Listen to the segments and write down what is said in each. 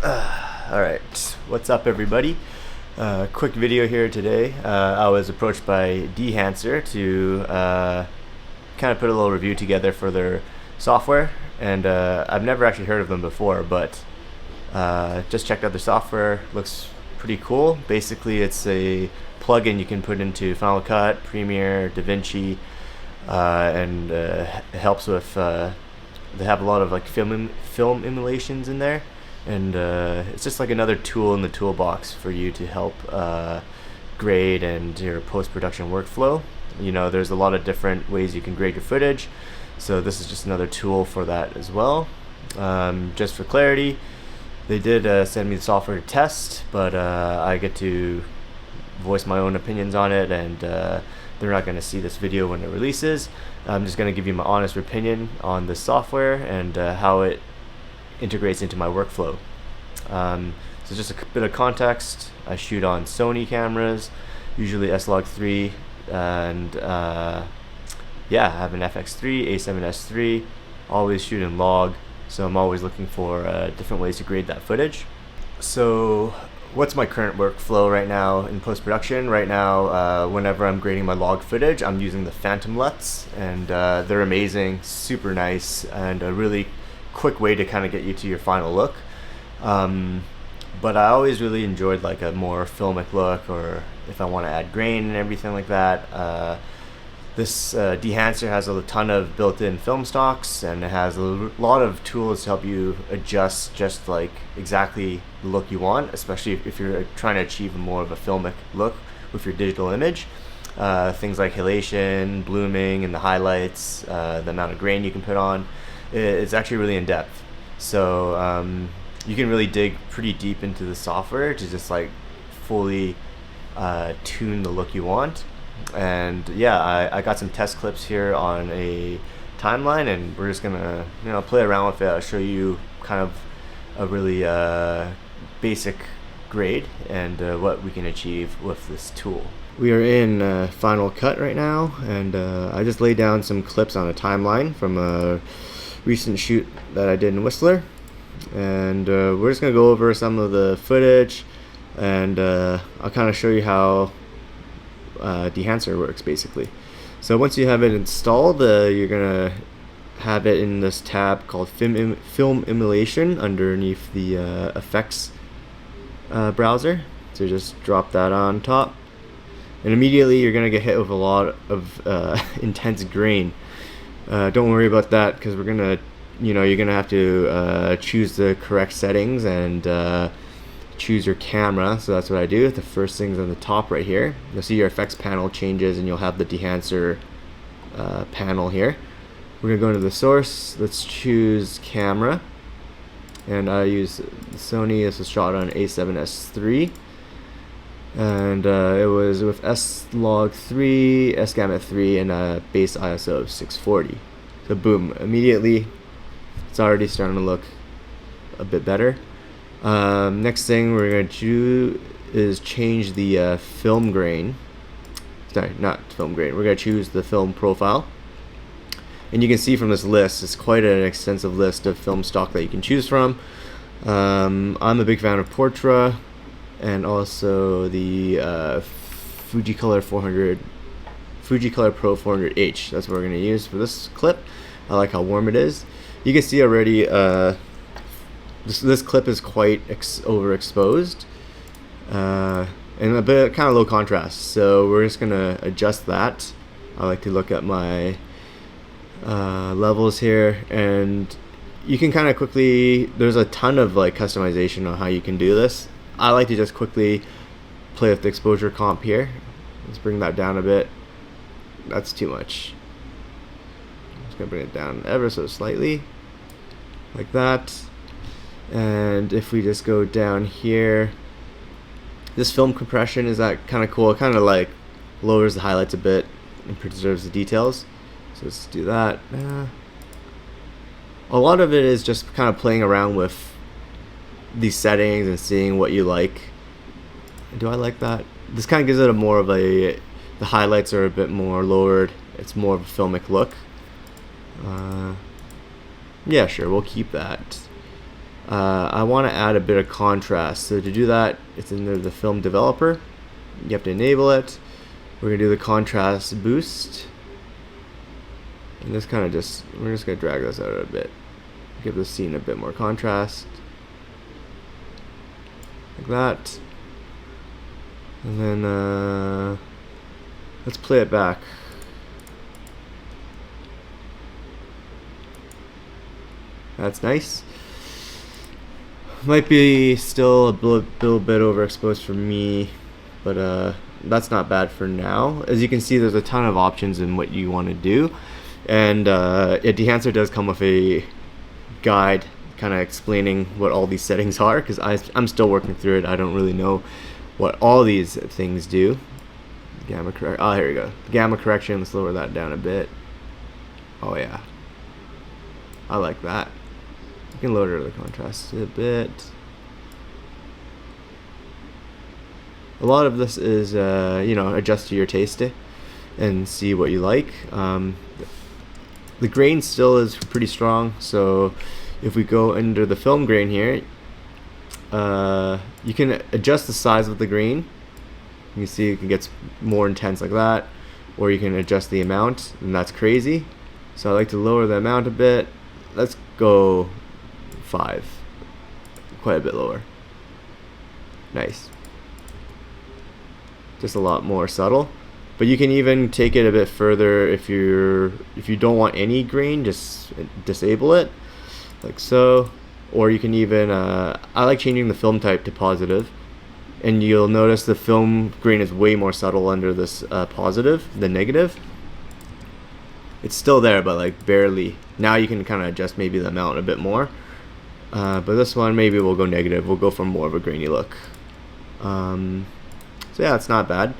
Alright, what's up everybody? Quick video here today. I was approached by Dehancer to kind of put a little review together for their software, and I've never actually heard of them before, but just checked out their software. Looks pretty cool. Basically it's a plugin you can put into Final Cut, Premiere, DaVinci, and it helps with they have a lot of like film emulations in there, and it's just like another tool in the toolbox for you to help grade and your post-production workflow. You know, there's a lot of different ways you can grade your footage, so this is just another tool for that as well. Just for clarity, they did send me the software to test, but I get to voice my own opinions on it, and they're not going to see this video when it releases. I'm just going to give you my honest opinion on the software and how it integrates into my workflow. So just a bit of context: I shoot on Sony cameras, usually S-Log3, and yeah, I have an FX3, A7S3, always shoot in log, so I'm always looking for different ways to grade that footage. So what's my current workflow right now in post-production? Right now, whenever I'm grading my log footage, I'm using the Phantom LUTs, and they're amazing, super nice, and a really quick way to kind of get you to your final look. But I always really enjoyed like a more filmic look, or if I want to add grain and everything like that. This Dehancer has a ton of built-in film stocks, and it has a lot of tools to help you adjust just like exactly the look you want, especially if you're trying to achieve more of a filmic look with your digital image. Things like halation, blooming, and the highlights, the amount of grain you can put on. It's actually really in depth. So you can really dig pretty deep into the software to just like fully tune the look you want. And yeah, I got some test clips here on a timeline, and we're just gonna play around with it. I'll show you kind of a really basic grade and what we can achieve with this tool. We are in Final Cut right now, and I just laid down some clips on a timeline from a recent shoot that I did in Whistler, and we're just gonna go over some of the footage, and I'll kind of show you how Dehancer works basically. So once you have it installed, you're gonna have it in this tab called film emulation underneath the effects browser. So just drop that on top, and immediately you're gonna get hit with a lot of intense grain. Don't worry about that, because we're gonna you're gonna have to choose the correct settings and choose your camera. So that's what I do. The first thing's on the top right here. You'll see your effects panel changes, and you'll have the Dehancer panel here. We're gonna go into the source. Let's choose camera, and I use Sony. This was shot on A7S3, and it was with S-Log3, S-Gamut 3, and a base ISO of 640. So boom, immediately it's already starting to look a bit better. Next thing we're going to do is change the film grain. Sorry, not film grain. We're going to choose the film profile. And you can see from this list, it's quite an extensive list of film stock that you can choose from. I'm a big fan of Portra, and also the Fujicolor Pro 400H. That's what we're going to use for this clip. I like how warm it is. You can see already this clip is quite overexposed and a bit kind of low contrast, so we're just gonna adjust that. I like to look at my levels here, and you can kind of quickly, there's a ton of like customization on how you can do this. I like to just quickly play with the exposure comp here. Let's bring that down a bit. That's too much. I'm just gonna bring it down ever so slightly, like that. And if we just go down here, this film compression is that kind of cool. It kind of like lowers the highlights a bit and preserves the details. So let's do that. A lot of it is just kind of playing around with these settings and seeing what you like. Do I like that? This kind of gives it a more of a, the highlights are a bit more lowered. It's more of a filmic look. Yeah, sure, we'll keep that. I want to add a bit of contrast. So to do that, it's in the film developer. You have to enable it. We're gonna do the contrast boost, and this kind of we're just gonna drag this out a bit, give the scene a bit more contrast, like that. And then let's play it back. That's nice. Might be still a little bit overexposed for me, but that's not bad for now. As you can see, there's a ton of options in what you want to do, and Dehancer does come with a guide kind of explaining what all these settings are, because I'm still working through it. I don't really know what all these things do. Gamma correction. Oh, here we go. Gamma correction. Let's lower that down a bit. Oh yeah, I like that. You can lower the contrast a bit. A lot of this is, you know, adjust to your taste and see what you like. The grain still is pretty strong, so if we go under the film grain here, you can adjust the size of the grain. You can see it gets more intense like that, or you can adjust the amount, and that's crazy. So I like to lower the amount a bit. Let's go 5, quite a bit lower. Nice. Just a lot more subtle, but you can even take it a bit further. If you don't want any grain, just disable it like so. Or you can even I like changing the film type to positive, and you'll notice the film grain is way more subtle under this positive than negative. It's still there, but like barely. Now you can kind of adjust maybe the amount a bit more, but this one maybe we'll go negative. We'll go for more of a grainy look. So yeah, it's not bad.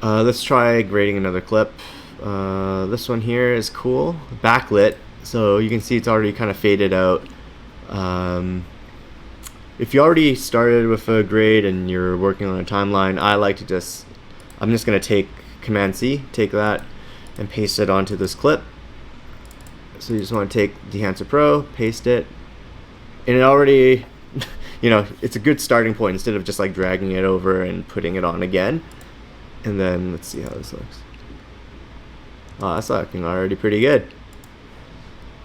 Let's try grading another clip. This one here is cool. Backlit, so you can see it's already kind of faded out. If you already started with a grade and you're working on a timeline, I like to I'm just going to take Command-C, take that, and paste it onto this clip. So you just want to take Dehancer Pro, paste it, and it already... you know, it's a good starting point instead of just like dragging it over and putting it on again. And then let's see how this looks. Oh, that's looking already pretty good.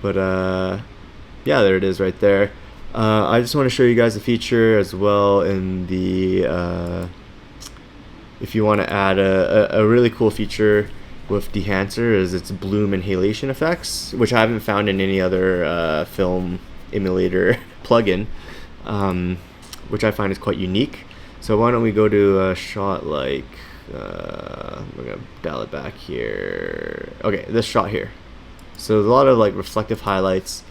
But yeah, there it is right there. I just want to show you guys a feature as well in the if you want to add a really cool feature with Dehancer is its bloom and halation effects, which I haven't found in any other film emulator plugin. Which I find is quite unique. So why don't we go to a shot like we're gonna dial it back here. Okay, this shot here. So there's a lot of like reflective highlights,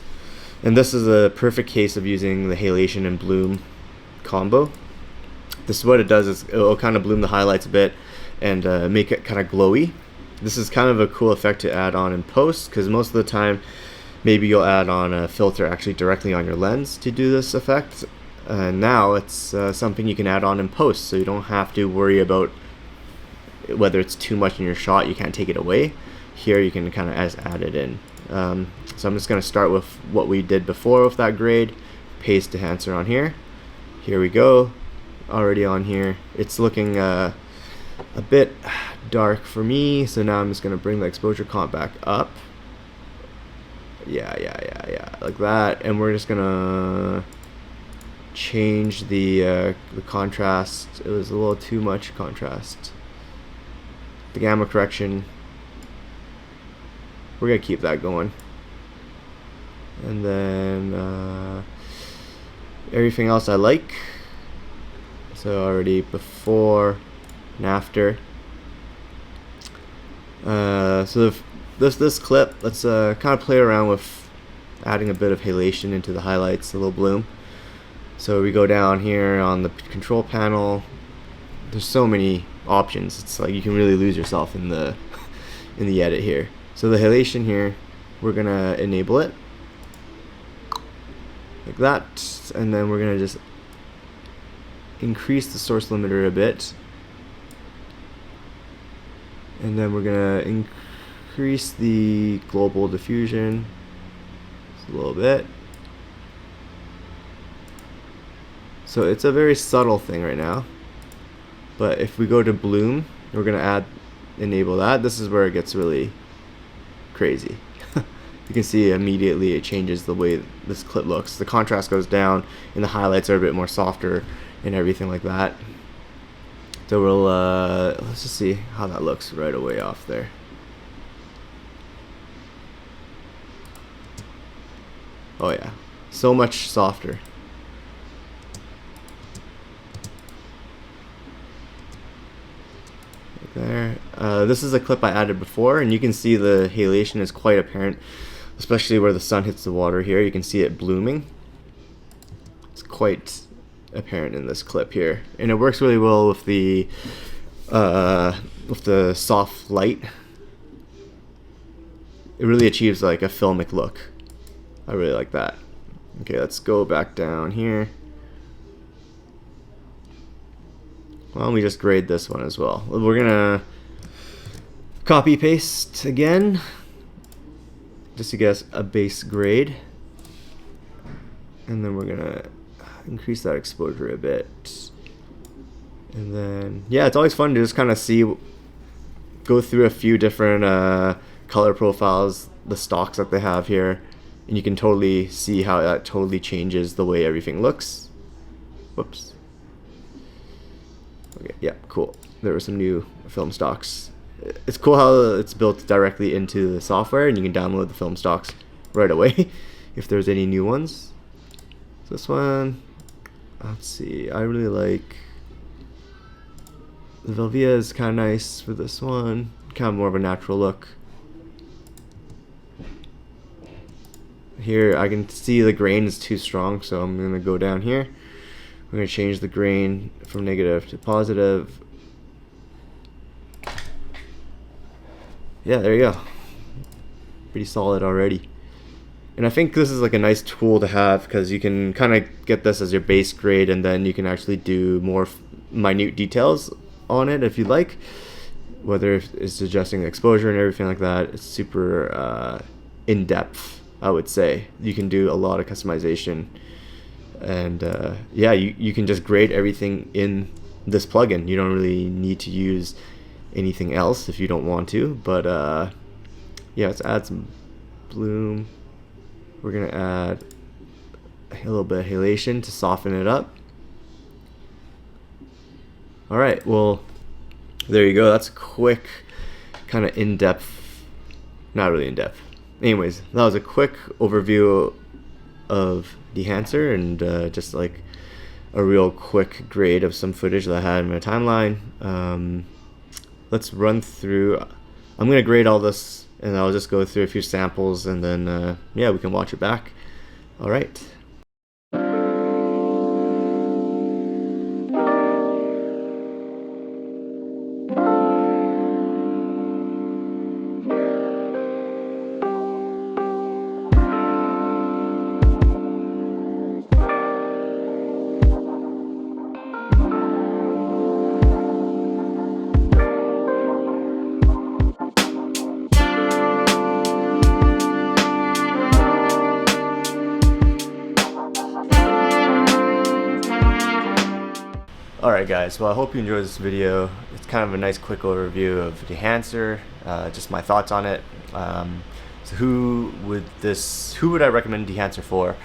and this is a perfect case of using the halation and bloom combo. This is what it does, is it'll kind of bloom the highlights a bit and make it kind of glowy. This is kind of a cool effect to add on in post, because most of the time maybe you'll add on a filter actually directly on your lens to do this effect. Now it's something you can add on in post, so you don't have to worry about whether it's too much in your shot. You can't take it away. Here you can kind of add it in. So I'm just going to start with what we did before with that grade. Paste Dehancer on here. Here we go. Already on here. It's looking a bit dark for me, so now I'm just going to bring the exposure comp back up. Yeah, like that, and we're just gonna change the contrast. It was a little too much contrast. The gamma correction, we're gonna keep that going, and then everything else I like. So already before and after. So this clip, let's kind of play around with adding a bit of halation into the highlights, a little bloom. So we go down here on the control panel. There's so many options. It's like you can really lose yourself in the edit here. So the halation here, we're gonna enable it like that, and then we're gonna just increase the source limiter a bit, and then we're gonna increase the global diffusion just a little bit. So it's a very subtle thing right now. But if we go to bloom, we're gonna enable that. This is where it gets really crazy. You can see immediately it changes the way this clip looks. The contrast goes down and the highlights are a bit more softer and everything like that. So we'll let's just see how that looks right away off there. Oh yeah, so much softer. There. This is a clip I added before, and you can see the halation is quite apparent, especially where the sun hits the water here. You can see it blooming. It's quite apparent in this clip here, and it works really well with the soft light. It really achieves like a filmic look. I really like that. Okay, let's go back down here. Why don't we just grade this one as well? We're gonna copy paste again, just to get a base grade, and then we're gonna increase that exposure a bit. And then yeah, it's always fun to just kind of go through a few different color profiles, the stocks that they have here, and you can totally see how that totally changes the way everything looks. Whoops. Okay, yeah, cool. There were some new film stocks. It's cool how it's built directly into the software, and you can download the film stocks right away if there's any new ones. So this one, let's see, I really like the Velvia is kind of nice for this one, kind of more of a natural look. Here I can see the grain is too strong, so I'm gonna go down here. We're going to change the grain from negative to positive. Yeah, there you go. Pretty solid already. And I think this is like a nice tool to have, because you can kind of get this as your base grade, and then you can actually do more minute details on it if you like. Whether it's adjusting the exposure and everything like that, it's super in-depth, I would say. You can do a lot of customization. And yeah, you can just grade everything in this plugin. You don't really need to use anything else if you don't want to. But yeah, let's add some bloom. We're gonna add a little bit of halation to soften it up. All right, well, there you go. That's a quick, kind of in-depth, not really in-depth. Anyways, that was a quick overview of Dehancer, and just like a real quick grade of some footage that I had in my timeline. Let's run through. I'm gonna grade all this, and I'll just go through a few samples, and then yeah, we can watch it back. All right. Alright guys, well I hope you enjoyed this video. It's kind of a nice quick overview of Dehancer, just my thoughts on it. So who would I recommend Dehancer for?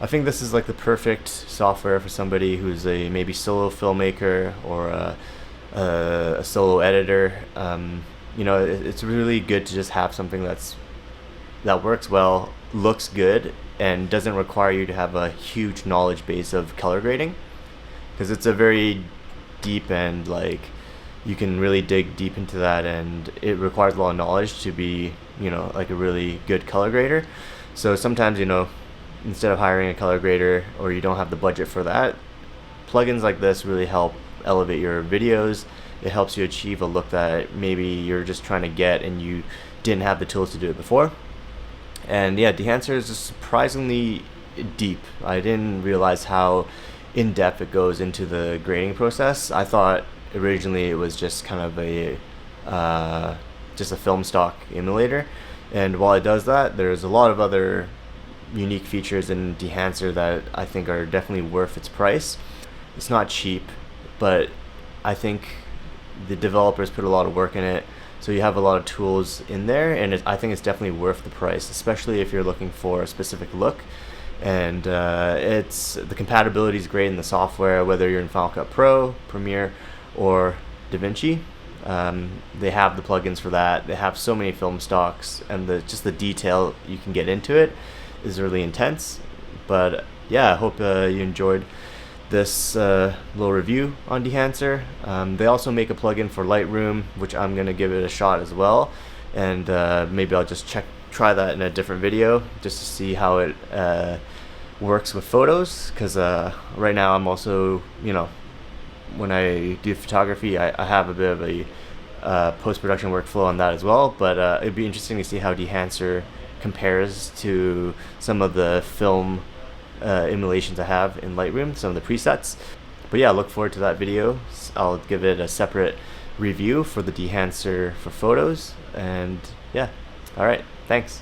I think this is like the perfect software for somebody who's a maybe solo filmmaker or a solo editor. You know, it's really good to just have something that works well, looks good, and doesn't require you to have a huge knowledge base of color grading. Because it's a very deep, and like you can really dig deep into that, and it requires a lot of knowledge to be, you know, like a really good color grader. So sometimes, you know, instead of hiring a color grader, or you don't have the budget for that, plugins like this really help elevate your videos. It helps you achieve a look that maybe you're just trying to get and you didn't have the tools to do it before. And yeah, Dehancer is just surprisingly deep. I didn't realize how in-depth it goes into the grading process. I thought originally it was just kind of a just a film stock emulator, and while it does that, there's a lot of other unique features in Dehancer that I think are definitely worth its price. It's not cheap, but I think the developers put a lot of work in it, so you have a lot of tools in there, and I think it's definitely worth the price, especially if you're looking for a specific look. And the compatibility is great in the software, whether you're in Final Cut Pro, Premiere, or DaVinci. They have the plugins for that. They have so many film stocks, and just the detail you can get into it is really intense. But yeah, I hope you enjoyed this little review on Dehancer. They also make a plugin for Lightroom, which I'm gonna give it a shot as well, and maybe I'll just try that in a different video just to see how it works with photos, because right now I'm also, when I do photography, I have a bit of a post-production workflow on that as well, but it'd be interesting to see how Dehancer compares to some of the film emulations I have in Lightroom, some of the presets. But yeah, look forward to that video. I'll give it a separate review for the Dehancer for photos, and yeah, alright, thanks.